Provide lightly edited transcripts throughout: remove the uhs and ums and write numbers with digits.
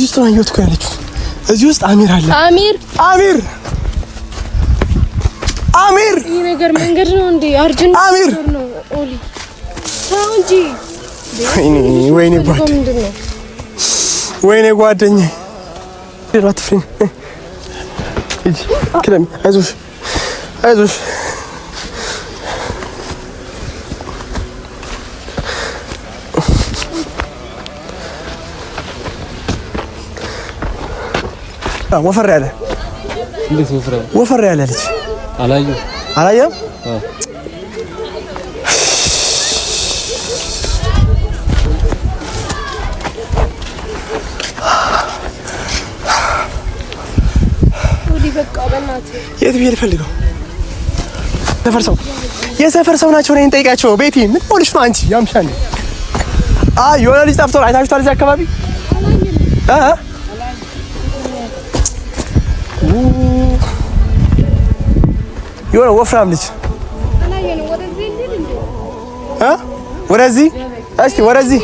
እዚህ ነው ያየሁት እኮ ያለችው። እዚህ ውስጥ አሚር አለ። አሚር ይሄ ነገር መንገድ ነው እንዴ? አርጅን አሚር ነው ኦሊ ሳውንጂ ወይኔ ጓደኛዬ አትፍሪ። ክለሚ አይዞሽ ወፈር ያለ እንዴት ወፈር ያለ ልጅ አላየም? የት ብዬ ልፈልገው? የሰፈር ሰው ናቸው። እኔን ጠይቃቸው። ቤቲ ምን ሆነሽ ነው አንቺ? ያምሻል። የሆነ ልጅ ጠፍቶ አይታችኋል እዚህ አካባቢ? የሆነ ወፍራም ልጅ ወደዚህ እስቲ ወደዚህ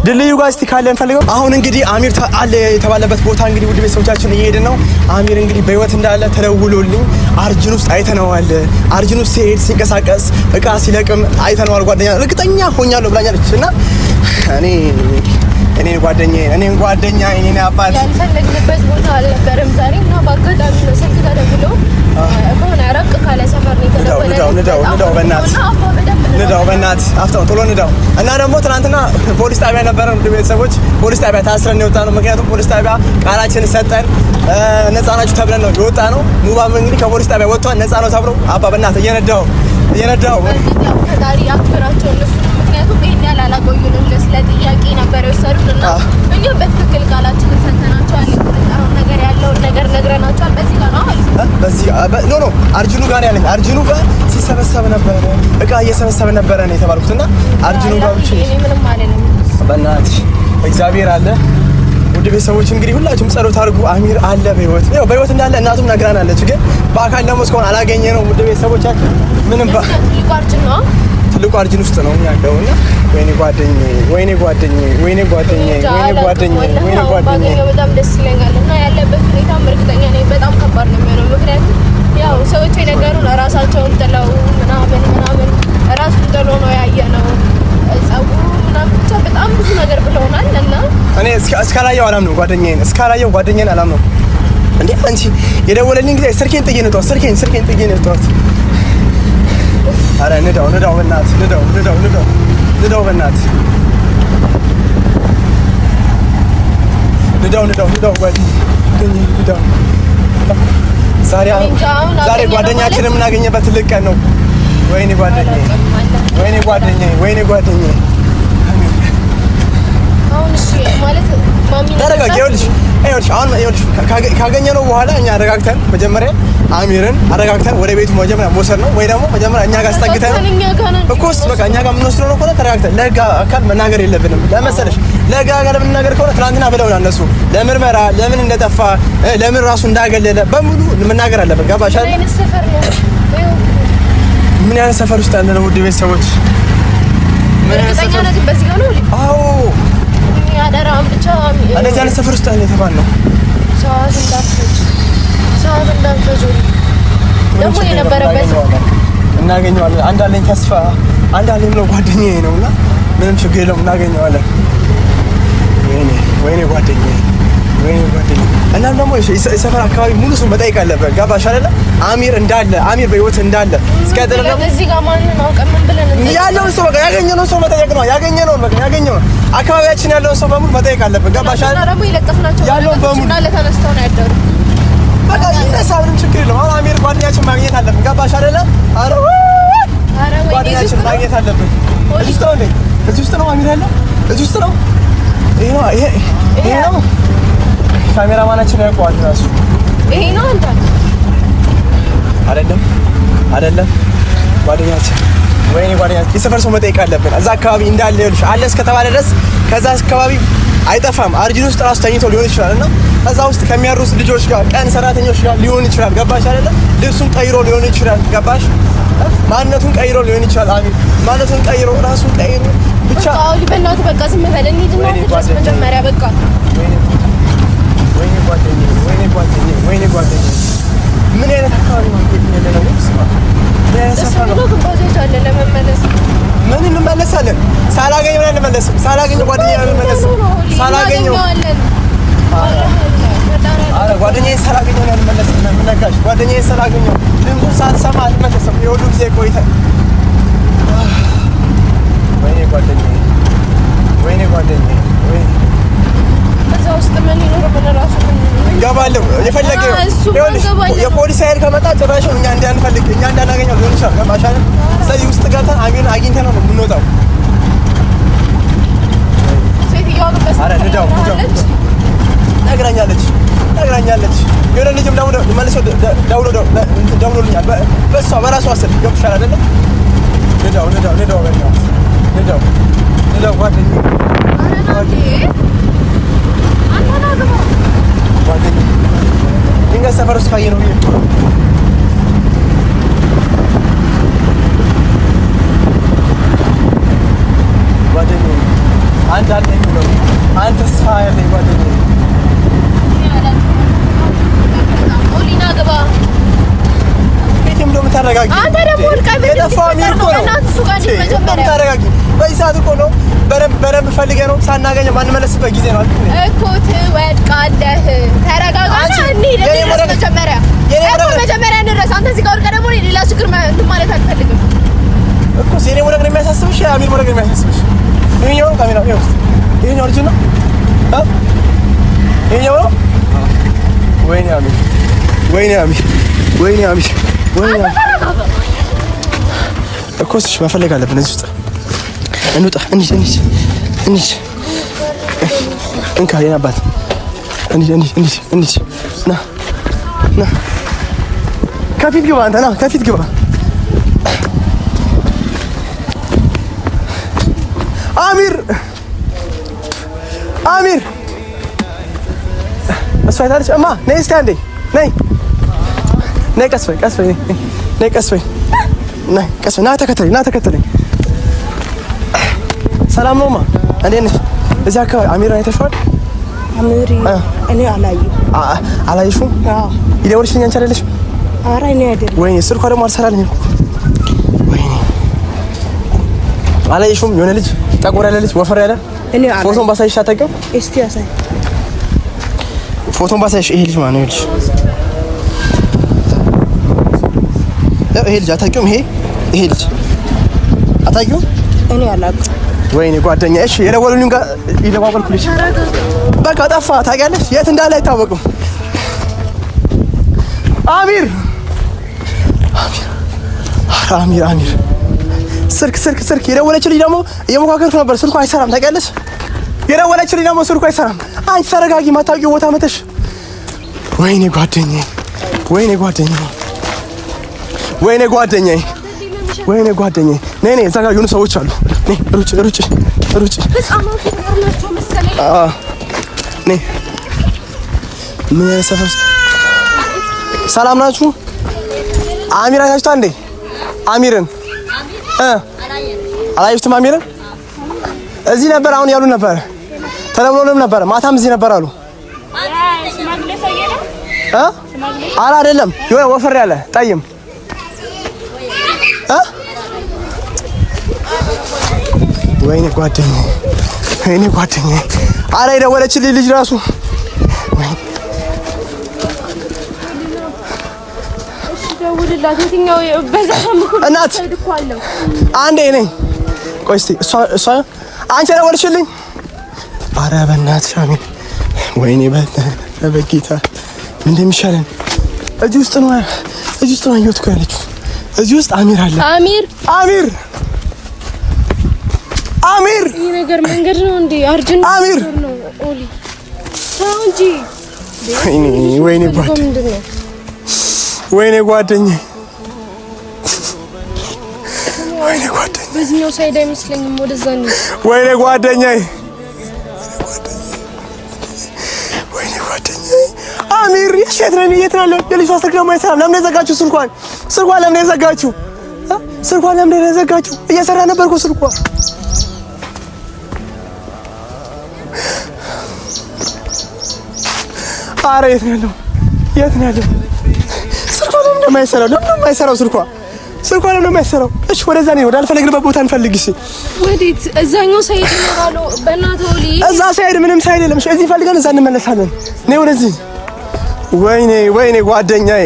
ድልድዩ ጋር እስቲ ካለ እንፈልገው። አሁን እንግዲህ አሚር አለ የተባለበት ቦታ እንግዲህ ውድ ቤተሰቦቻችን እየሄድን ነው። አሚር እንግዲህ በህይወት እንዳለ ተደውሎልኝ አርጅን ውስጥ አይተነዋል። አርጅን ውስጥ ሲሄድ ሲንቀሳቀስ እቃ ሲለቅም አይተነዋል። ጓደኛ እርግጠኛ ሆኛለሁ ብላኛለች እና እኔ ጓደኛ እኔ አባት ያልፈለግንበት ቦታ አልነበረም ዛሬ እና በአጋጣሚ ነው ስልክ ተደውሎ ከሆነ ራቅ ካለ ሰፈር ነው የተደወለው። ንዳው በእናትህ አፍታው ቶሎ ንዳው። እና ደግሞ ትናንትና ፖሊስ ጣቢያ ነበረን ውድ ቤተሰቦች። ፖሊስ ጣቢያ ታስረን የወጣ ነው። ምክንያቱም ፖሊስ ጣቢያ ቃላችንን ሰጠን ነፃ ናችሁ ተብለን ነው የወጣ ነው። ሙባም እንግዲህ ከፖሊስ ጣቢያ ወጥቷል ነፃ ነው ተብሎ አባ በእናትህ እየነዳው ፈጣሪ አክብራቸው እነሱ ምክንያቱም ይሄን ያህል አላቆዩንም። ለስለ ጥያቄ ነበር የወሰዱት እና እኛም በትክክል ቃላችንን ሰጥተናቸዋል። የተፈጠረውን ነገር ያለውን ነገር ነግረናቸዋል። በዚህ ጋር ነው ኖ አርጅኑ ጋር ያለኝ አርጅኑ ጋር ሲሰበሰብ ነበር እቃ እየሰበሰበ ነበር ነው የተባልኩትና አርጅኑ ጋር ብቻ ምንም ማለት ነው። በእናትሽ እግዚአብሔር አለ። ውድ ቤተሰቦች እንግዲህ ሁላችሁም ጸሎት አድርጉ። አሚር አለ በህይወት እንዳለ እናቱም ነግራናለች። ግን በአካል ደግሞ እስካሁን አላገኘነውም። ውድ ቤተሰቦቻችን ምንም ትልቁ አርጅን ውስጥ ነው ያለውና ወይኔ ጓደኛዬ በጣም ደስ ይለኛል እና ያለበት ሁኔታ እርግጠኛ ነኝ በጣም ከባድ ነው የሚሆነው። ምክንያቱም ያው ሰዎች የነገሩን ራሳቸውን ጥለው ምናምን ራሱን ጥሎ ነው ያየነው። ጸጉሩ ምናምን ብቻ በጣም ብዙ ነገር ብለውናል እና እኔ እስካላየው አላምነው ጓደኛዬን አላምነው። እንዴ አንቺ የደወለልኝ ጊዜ ስልኬን ጥዬ ነው የወጣሁት። አረ ንዳው በእናትህ ንዳው በእናትህ ንዳው። ዛሬ ጓደኛችንን የምናገኘበት ትልቅ ቀን ነው። ወይኔ ጓደኛዬ አሁን እሺ ማለት ተረጋጊ። ይኸውልሽ ካገኘነው በኋላ እኛ አረጋግተን መጀመሪያ አሚርን አረጋግተን ወደ ቤቱ መጀመሪያ መውሰድ ነው ወይ ደግሞ መጀመሪያ እኛ ጋር አስጠግተን እኮስ በቃ እኛ ጋር የምንወስደው ነው። ከሆነ ተረጋግተን ለህግ አካል መናገር የለብንም። ለመሰለሽ ለህግ አካል የምንናገር ከሆነ ትናንትና ብለውናል እነሱ ለምርመራ ለምን እንደጠፋ ለምን ራሱ እንዳገለለ በሙሉ መናገር አለብን። ገባሽ አይደል? ምን ያህል ሰፈር ውስጥ ያለ ነው ውድ ቤተሰቦች? ምን ያህል ሰፈር ውስጥ በዚህ ጋር ነው? አዎ ያደራም ብቻ እንደዚህ ያለ ሰፈር ውስጥ ያለ የተባለው ሰዓት እንዳትፈጁ ደግሞ የነበረበት እናገኘዋለን። አንዳለኝ ተስፋ አንዳለኝ ነው ጓደኛዬ ነውና ምንም ችግር የለውም እናገኘዋለን። ወይኔ ጓደኛዬ እናም ደግሞ የሰፈር አካባቢ ሙሉ ሰው መጠየቅ አለበት። ገባሽ አይደለ? አሚር በህይወት እንዳለ እስከደረ ነው። እዚህ ጋር ማንን አውቀን ምን ብለን ያለውን ሰው በቃ ያገኘነውን ሰው መጠየቅ ነው። ያገኘነውን አካባቢያችን ያለውን ሰው በሙሉ መጠየቅ አለበት። ገባሽ አይደለ? ደግሞ ይለጠፍናቸው ያለውን በሙሉ እና ለተነስተው ነው ያደሩ። በቃ ይነሳ ምንም ችግር የለውም። አሁን አሚር ጓደኛችን ማግኘት አለብን። ገባሽ አይደለ? አረ ጓደኛችን ማግኘት አለብን። እዚህ ውስጥ ነው አሚር ያለው። እዚህ ውስጥ ነው። ይሄ ነው ካሜራማናችን ያውቀዋል እራሱ። ይሄ ነው አንተ አይደለም ጓደኛችን። ወይኔ ጓደኛችን የሰፈር ሰው መጠየቅ አለብን። እዛ አካባቢ እንዳለ ይኸውልሽ አለ እስከተባለ ድረስ ከዛ አካባቢ አይጠፋም። አርጅን ውስጥ ራሱ ተኝቶ ሊሆን ይችላል እና ከዛ ውስጥ ከሚያሩስ ልጆች ጋር ቀን ሰራተኞች ጋር ሊሆን ይችላል። ገባሽ አይደለ? ልብሱን ቀይሮ ሊሆን ይችላል። ገባሽ? ማንነቱን ቀይሮ ሊሆን ይችላል። አሚር ማንነቱን ቀይሮ ራሱን ቀይሮ ብቻ በቃ በእናትህ በቃ ዝም በል እንሂድና ድረስ መጀመሪያ በቃ ጓደኛዬ ስላገኘሁ ነው የምመለሰው። ምን ነካሽ? ጓደኛዬ ስላገኘሁ ድምፁን ሳልሰማ አልመለስም። የሁሉ ጊዜ ቆይተን ወይኔ ጓደኛዬ ወይኔ እዛ ውስጥ ምን ይኖር ምን ራሱ ገባለሁ። የፈለገ የፖሊስ ኃይል ከመጣ ጭራሽ እኛ እንዳንፈልግ እኛ እንዳናገኘው ሊሆን ይችላል። ገባሽ አይደል? ስለዚህ ውስጥ ገብተን አግኝተን ነው የምንወጣው። ሴትዮዋ ኧረ ንዳው ነግራኛለች። የሆነ ልጅም መልሶ ደውሎልኛል። በእሷ በራሷ ስልክ ገብቶሻል አይደለ? ንዳው ጓደኛዬ ድንገት ሰፈር ውስጥ ካየነው ብዬ ጓደኛዬ አንድ አለ የሚለው አንድ ተስፋ ያለኝ ጓደኛዬ ኦሊና ገባ ቤቴም ደግሞ ታረጋጊ። አንተ ደግሞ የጠፋ አሚር እኮ ነው ታረጋጊ። በዚህ ሰዓት እኮ ነው በደንብ ፈልገህ ነው ሳናገኘው ማንመለስበት ጊዜ ነው እኮ ትወድቃለህ። ተረጋጋና እንሂድ። መጀመሪያ እንድረስ። አንተ እዚህ ጋር ወድቀህ ደግሞ ሌላ ችግር እንትን ማለት አልፈልግም እኮ። የእኔ ወደቅ ነው የሚያሳስብሽ? የአሚር ወደቅ ነው የሚያሳስብሽ? ይኸኛው ካሜራ ይኸኛው ልጅ ነው ይኸኛው ነው። ወይኔ አሚር እኮ እሺ፣ መፈለግ አለብን። እዚህ ውስጥ እንውጣ። እንሂድ እንካ የእኔ አባት እንሂድ። ና ከፊት ግባ። አንተ ና ከፊት ግባ። አሚር እሷ አይታለች። እማ ነይ እስኪ አንዴ ነይ። ቀስ በይ ና ተከተለኝ። ሰላም ነው? እንዴት ነሽ? እዚህ አካባቢ አሚርን አይተሽዋል? እኔ አላየሽውም? ይደውልሽልኝ አንቺ አይደለሽም? ኧረ እኔ አይደለም። ወይኔ ስልኳ ደግሞ አልሰራልኝ እኮ። ወይኔ አላየሽውም? የሆነ ልጅ ጠቆር ያለ ልጅ ወፈር ያለ ፎቶን ባሳይሽ አታውቂውም? እስቲ ያሳይ። ፎቶን ባሳይሽ ይሄ ልጅ ማነው? ይሄ ልጅ አታውቂውም? ይሄ ልጅ አታውቂውም? እኔ አላውቅም። ወይኔ ጓደኛዬ፣ እሺ የደወሉልኝ ጋር ይደዋወልኩልሽ። በቃ ጠፋ። ታውቂያለሽ? የት እንዳለ አይታወቅም። አሚር ስልክ የደወለችልኝ ደግሞ እየሞካከርኩ ነበር። ስልኩ አይሰራም። ታውቂያለሽ? የደወለችልኝ ደግሞ ስልኩ አይሰራም። አንቺ ተረጋጊ። ማታውቂው ቦታ መተሽ። ወይኔ ጓደኛዬ ነይ እዛ ጋር የሆኑ ሰዎች አሉ። ነይ ሩጭ ነይ። ምን ሰፈር ሰላም ናችሁ? አሚር አይታችሁታ እንዴ? አሚርን አላየሁትም። አሚርን እዚህ ነበር አሁን ያሉ ነበር። ተደውሎልም ነበር። ማታም እዚህ ነበር አሉ። አይደለም የሆነ ወፈር ያለ ጠይም ወይኔ ጓደኛዬ አረ የደወለችልኝ ልጅ ራሱ እናት አንዴ ነኝ። ቆይ እስኪ እሷ አንቺ የደወለችልኝ? አረ በእናትሽ አሚር፣ ወይኔ በጌታ ምን እንደሚሻለን እዚህ ውስጥ ነው አየሁት እኮ ያለችው። እዚህ ውስጥ አሚር አለ። አሚር ይሄ ነገር መንገድ ነው እንዴ? አርጅን አሚር ነው ኦሊ ታው እንጂ ወይኔ ጓደኛዬ በዚህኛው ሳይድ አይመስለኝም። ወደዛ ነው። ወይኔ ጓደኛዬ አሚር የት ነው ያለው? የልጅቷ ስልክ ደግሞ አይሰራም። ለምን የዘጋችሁ ስልኳን? ለምን የዘጋችሁ? እየሰራ ነበር እኮ ስልኳ። ኧረ የት ነው ያለው? ስልኳ ለምን የማይሰራው? ስልኳ ለምን የማይሰራው? እሺ ወደዛ ነው ወዳልፈለግንበት ቦታ እንፈልግ። እሺ ወዴት? እዛኛው ሳይድ ነው። በእናትህ ኦሊ፣ እዛ ሳይድ ምንም ሳይድ የለም። እሺ እዚህ ፈልገን እዛ እንመለሳለን። ነይ ወደዚህ ወይኔ ጓደኛዬ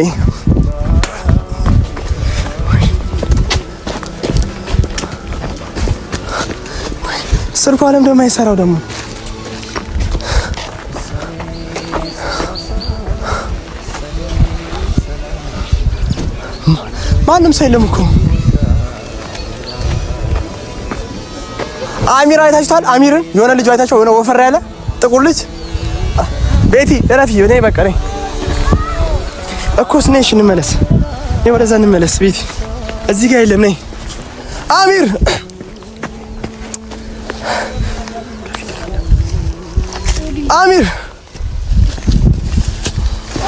ስልኩ አለም ደግሞ አይሰራው ደግሞ ማንም ሰው የለም እኮ አሚር አይታችኋል? አሚርን የሆነ ልጅ አይታችሁ የሆነ ወፈር ያለ ጥቁር ልጅ ቤቲ እረፊ ነይ በቃ ነይ እኮ ስነሽ እንመለስ ነይ ወደዛ እንመለስ ቤቲ እዚህ ጋር የለም ነይ አሚር አሚር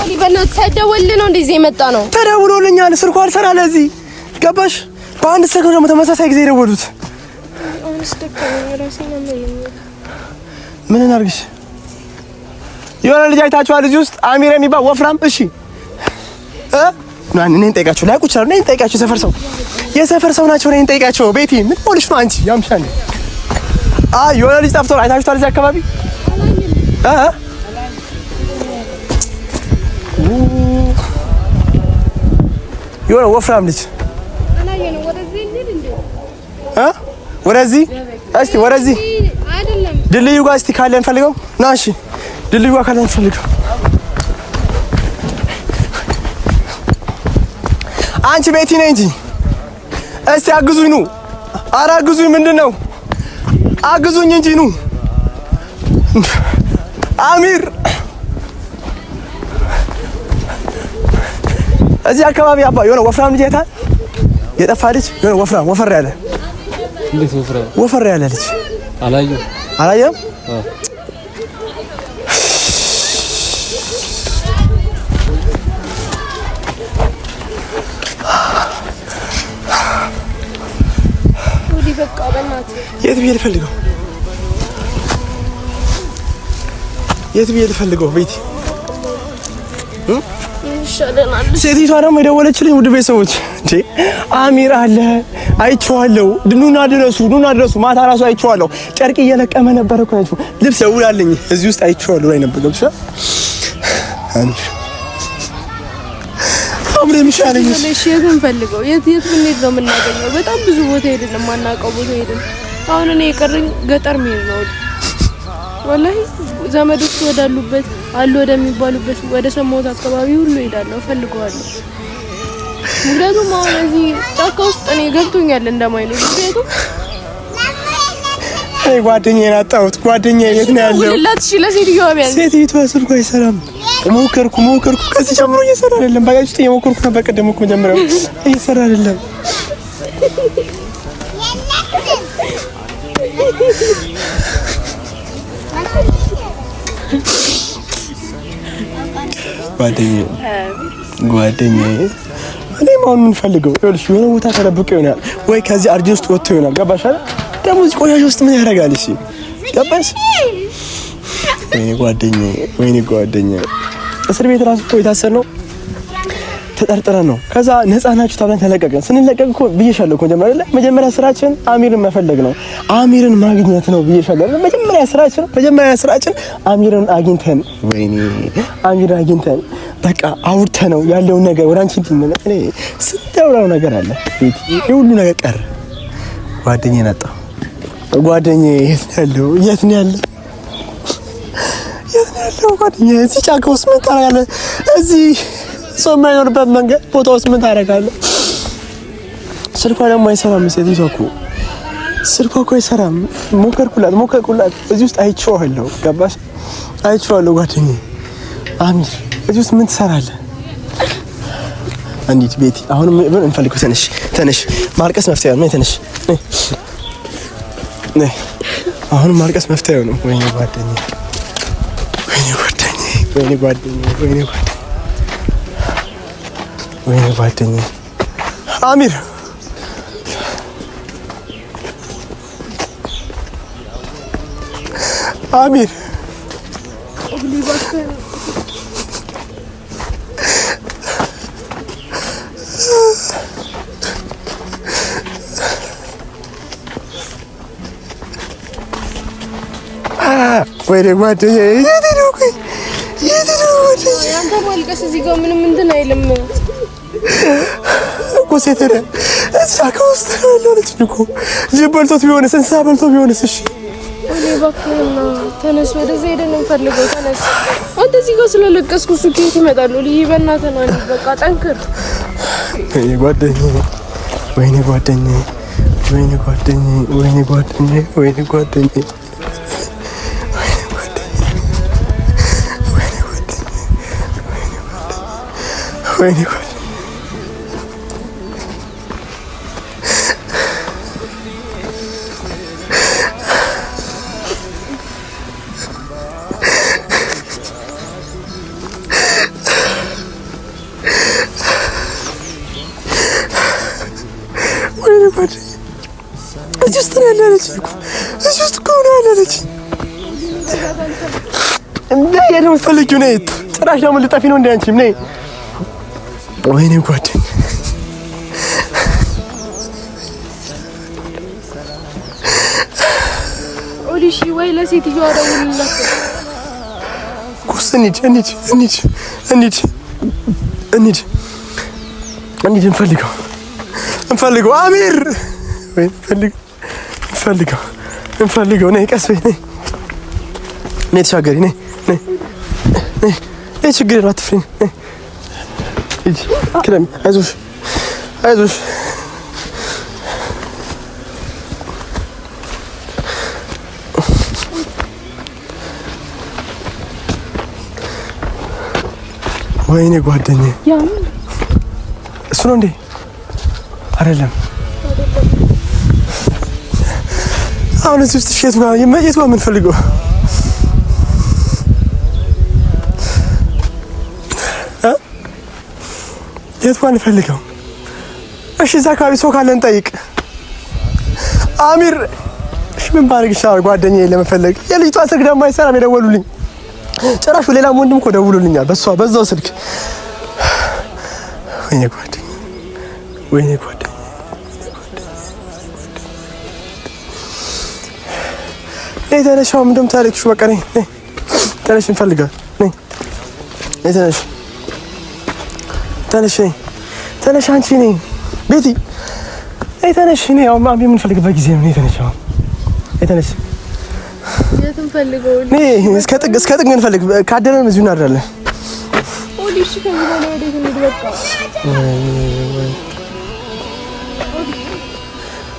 ኦሊ በእናትህ ሳይደወልልህ ነው እንደዚህ የመጣ ነው ተደውሎልኛል ስልኩ አልሰራ ለዚህ ገባሽ በአንድ ሰከንድ ደግሞ ተመሳሳይ ጊዜ የደወሉት ምን እናድርግሽ የሆነ ልጅ አይታችኋል እዚህ ውስጥ አሚር የሚባል ወፍራም እሺ እኔን ጠይቃቸው ላይ ቁጭ አሉ እኔን ጠይቃቸው የሰፈር ሰው ናቸው እኔን ጠይቃቸው ቤቲ ምን ሆነሽ ነው አንቺ ያምሻል የሆነ ልጅ ጠፍቶ አይታችኋል እዚህ አካባቢ የሆነ ወፍራም ልጅ ወደዚህ እስቲ ወደዚህ ድልድዩ ጋር እስቲ ካለን ፈልገው ና እሺ ድልድዩ ጋር ካለን ፈልገው አንቺ ቤቲ ነኝ እንጂ እስቲ አግዙኝ ኑ ኧረ አግዙኝ ምንድነው አግዙኝ እንጂ ኑ አሚር እዚህ አካባቢ አባ የሆነ ወፍራም ልጅ አይታል የጠፋ ልጅ የሆነ ወፈር ያለ እንዴት ወፈር ያለ ልጅ አላየም ወዲ በቃ በእናትህ የት ብዬ ልፈልገው ቤቲ ይሻለናል ሴቲቷ ደግሞ የደወለችልኝ ውድ ቤተሰቦች እንዴ አሚር አለ አይቼዋለሁ ኑና ድረሱ ማታ ራሱ አይቼዋለሁ ጨርቅ እየለቀመ ነበር እኮ አይቼው ልብስ ደውላልኝ እዚህ ውስጥ አይቼዋለሁ ላይ ነበር ገብሻ አሚር አብረን ይሻለኝ እሺ የቱን ፈልገው የት ብንሄድ ነው የምናገኘው በጣም ብዙ ቦታ ሄድን የማናውቀው ቦታ ሄድን አሁን እኔ የቀረኝ ገጠር መሄድ ነው ወላሂ ዘመዶች ወዳሉበት አሉ ወደሚባሉበት ወደ ሰሞት አካባቢ ሁሉ ሄዳለሁ ፈልገዋለሁ ምክንያቱም አሁን እዚህ ጫካ ውስጥ እኔ ገብቶኛል እንደማይኖር ምክንያቱም አይ ጓደኛዬን አጣሁት ጓደኛዬ የት ነው ያለው ሁላችሁ እሺ ለሴትዮዋ ቢያንስ ሴትዮዋ ስልኳ አይሰራም ሞከርኩ ከዚህ ጀምሮ እየሰራ አይደለም ባጃጅ ውስጥ የሞከርኩ ነበር ቀደም እኮ መጀመሪያው እየሰራ አይደለም ጓደኛዬ እኔ ማን ምን ፈልገው ይኸውልሽ የሆነ ቦታ ተደብቆ ይሆናል ወይ ከዚህ አርጂ ውስጥ ወጥቶ ይሆናል ገባሽ አይደል ደግሞ እዚህ ቆያሽ ውስጥ ምን ያደርጋል እሺ ገባሽ ወይኔ ጓደኛዬ እስር ቤት ራሱ እኮ የታሰርነው ተጠርጥረን ነው ከዛ ነፃ ናችሁ ተብለን ተለቀቀን ስንለቀቅ እኮ ብዬሻለሁ እኮ መጀመሪያ ስራችን አሚርን መፈለግ ነው አሚርን ማግኘት ነው ብዬሻለሁ መጀመሪያ ስራችን አሚርን አግኝተን አሚርን አግኝተን በቃ አውርተነው ያለውን ነገር ወራንቺ እንድንመጣ እኔ ስንታውራው ነገር አለ ሁሉ ነገር ቀረ ጓደኛዬን አጣሁ ጓደኛዬ የት ነው ያለው ጓደኛዬ እዚህ ጫካ ውስጥ ምን ታደርጋለህ እዚህ ሰው የማይኖርበት መንገድ ቦታ ውስጥ ምን ታደርጋለህ ስልኳ ደግሞ አይሰራም ሴትዮዋ እኮ ስልኳ እኮ አይሰራም ሞከርኩላት እዚህ ውስጥ አይቼዋለሁ ገባሽ አይቼዋለሁ ጓደኛዬ አሚር እዚህ ውስጥ ምን ትሰራለህ አንዲት ቤቲ አሁን ምን እንፈልገው ተነሽ ማልቀስ መፍትሄ ነው ተነሽ ነይ አሁን ማልቀስ መፍትሄ ነው ወይኔ ጓደኛዬ አሚር ወይኔ ጓደኛዬ የት ነው ጓደኛዬ ይልቀስ እዚህ ጋር ምንም እንትን አይልም እኮ ሴተረ እዛ ከውስጥ ያለው ልጅ እኮ ጅብ በልቶት ቢሆንስ እንስሳ በልቶ ቢሆንስ? እሺ እኔ እባክህና ተነስ፣ ወደዚህ ሄደን እንፈልገው። ተነስ አንተ እዚህ ጋር ስለለቀስኩ እሱ ከየት ይመጣሉ? ልይ በእናትህ ነው። በቃ ጠንክር። ወይኔ ጓደኛዬ፣ ወይኔ ጓደኛዬ፣ ወይኔ ጓደኛዬ፣ ወይኔ ጓደኛዬ፣ ወይኔ ጓደኛዬ፣ ወይኔ ጓደኛዬ እዚህ ውስጥ ነው ያለች እኮ እዚህ ውስጥ እኮ ነው ያለች። እንዴ የለም ፈልጊው ነይ። ጭራሽ ደግሞ ልጠፊ ነው እንዴ አንቺም ነይ። ወይኔ ጓደኛዬ ኦሊሺ ወይ ለሴትዮዋ ደውልላት። ኩስ እንሂድ እንፈልገው አሚር ወይ እንፈልገው ነይ ቀስ በይ ነይ ተሻገሪ ነይ ችግር የለውም አትፍሪ ነይ ሂጂ ክረሚ አይዞሽ ወይኔ ጓደኛዬ እሱ ነው እንዴ? አይደለም። አሁን እዚህ ውስጥ የት ነው የምንፈልገው? የት ነው እንፈልገው? እሺ እዛ አካባቢ ሰው ካለ እንጠይቅ። አሚር እሺ ምን ባደርግ ይሻላል? ጓደኛዬን ለመፈለግ የልጅቷ ስልክ ደግሞ አይሰራም። የደወሉልኝ ጭራሽ ሌላም ወንድም እኮ ደውሎልኛል በዛው ስልክ። ወይኔ ጓደኛዬ ነይ ተነሽ። አሁን ምንድን ነው የምታለቅሺው? በቃ ነይ ተነሽ እንፈልጋለን። ነይ ተነሽ አንቺ ነይ ቤቲ ነይ ተነሽ። ነይ አሁን ማሚ የምንፈልግበት ጊዜ ነው። ነይ ተነሽ አሁን ተነሽ። የት እንፈልገው? ነይ እስከ ጥግ እንፈልግ። ካደረን እዚሁ እናድራለን። ኦሊሺ ከዚህ በኋላ ወዴት እንሂድ?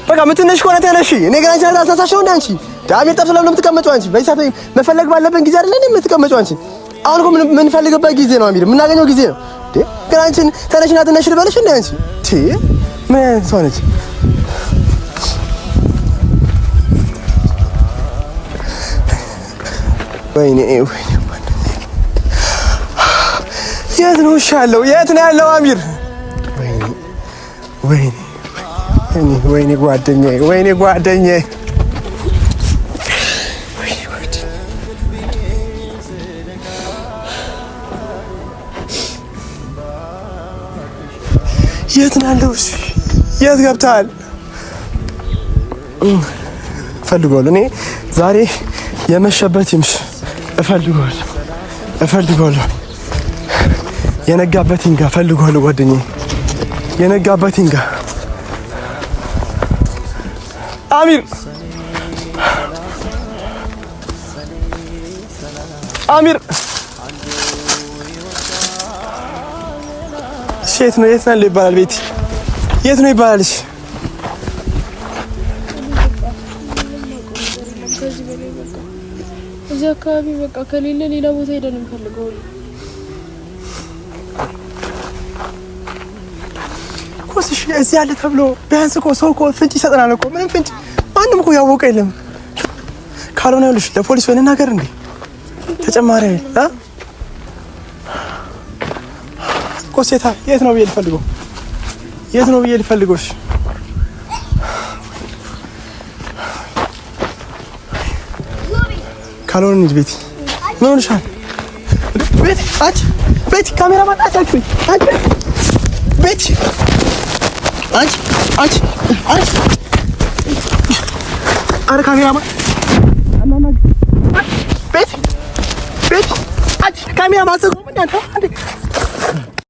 በቃ ምትነሽ ከሆነ ተነሽ። እኔ ግን አንቺ አታሳሽው እንደ አንቺ ዳሚር ጠፍቶ ለምን የምትቀመጪው አንቺ? በዚህ ሰዓት መፈለግ ባለብን ጊዜ አይደለ እንዴ የምትቀመጪው አንቺ? አሁን እኮ የምንፈልግበት ጊዜ ነው አሚር፣ የምናገኘው ጊዜ ነው። ግን አንቺን ተነሽና ትነሽ ልበልሽ እንደ አንቺ ምን አይነት ሰው ነች? ወይኔ የት ነው ያለው? የት ነው ያለው አሚር? ወይኔ ጓደኛዬ የት ነው ያለው? የት ገብተሃል? እፈልገዋለሁ እኔ ዛሬ የመሸበት ይምሽ እፈልገዋለሁ የነጋበት ይንጋ እፈልገዋለሁ ጓደኛዬ የነጋበት ይንጋ። አሚር የት ነው ይባላል? ቤቲ የት ነው ይባላል? እሺ እዚህ አካባቢ በቃ ከሌለ ሌላ ቦታ ሄደን እንፈልገው። ኮስሽ እዚህ ያለ ተብሎ ቢያንስ እኮ ሰው እኮ ፍንጭ ይሰጠናል እኮ። ምንም ፍንጭ ማንም እኮ ያወቀ የለም። ካልሆነ ይኸውልሽ ለፖሊስ ወይ ነገር እንዴ ተጨማሪ ኮሴታ የት ነው ብዬ ልፈልገው? እሺ ካልሆነ እንሂድ። ቤቲ ምን ሆነሻል? ቤቲ ካሜራ ማጣቻችሁ ቤቲ አንቺ አረ ካሜራ ቤቲ ካሜራ ማዘጉ